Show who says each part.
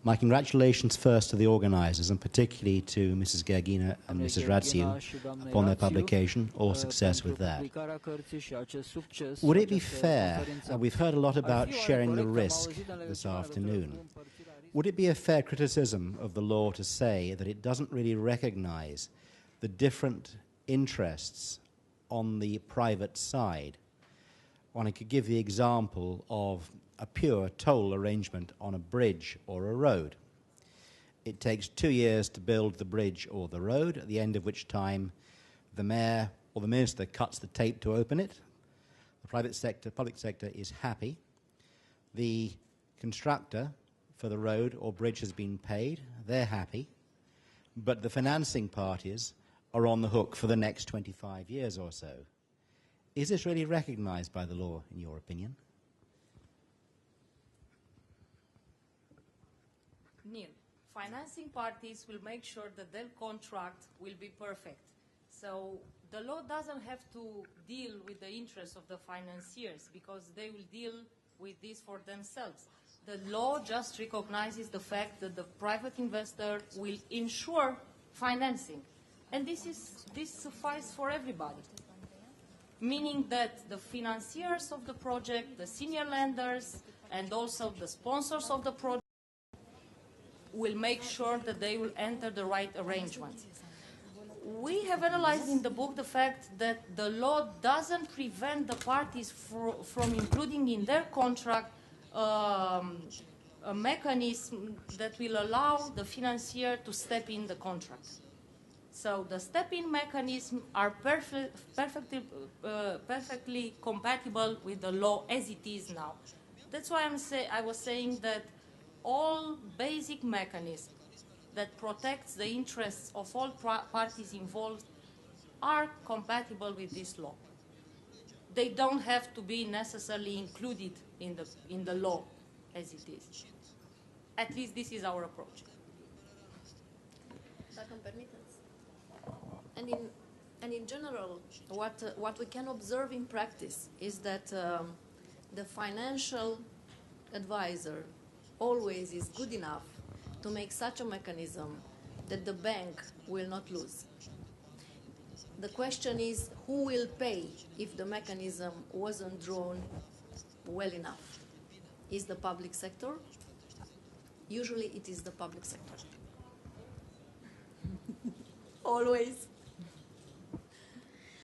Speaker 1: My congratulations first to the organisers, and particularly to Mrs. Gherghina and Mrs. Ratiu upon their publication. All success with that. Would it be fair, we've heard a lot about sharing the risk this afternoon, would it be a fair criticism of the law to say that it doesn't really recognise the different interests on the private side? One could give the example of a pure toll arrangement on a bridge or a road. It takes 2 years to build the bridge or the road, at the end of which time the mayor or the minister cuts the tape to open it. The public sector is happy. The constructor for the road or bridge has been paid. They're happy. But the financing parties are on the hook for the next 25 years or so. Is this really recognized by the law, in your opinion?
Speaker 2: Neil, financing parties will make sure that their contract will be perfect. So the law doesn't have to deal with the interests of the financiers because they will deal with this for themselves. The law just recognizes the fact that the private investor will ensure financing. And this suffices for everybody. Meaning that the financiers of the project, the senior lenders, and also the sponsors of the project will make sure that they will enter the right arrangement. We have analyzed in the book the fact that the law doesn't prevent the parties from including in their contract a mechanism that will allow the financier to step in the contract. So the step-in mechanisms are perfectly compatible with the law as it is now. That's why I was saying that all basic mechanisms that protects the interests of all parties involved are compatible with this law. They don't have to be necessarily included in the law as it is. At least this is our approach.
Speaker 3: And in general, what we can observe in practice is that the financial advisor always is good enough to make such a mechanism that the bank will not lose. The question is, who will pay if the mechanism wasn't drawn well enough? Is the public sector? Usually it is the public sector. Always.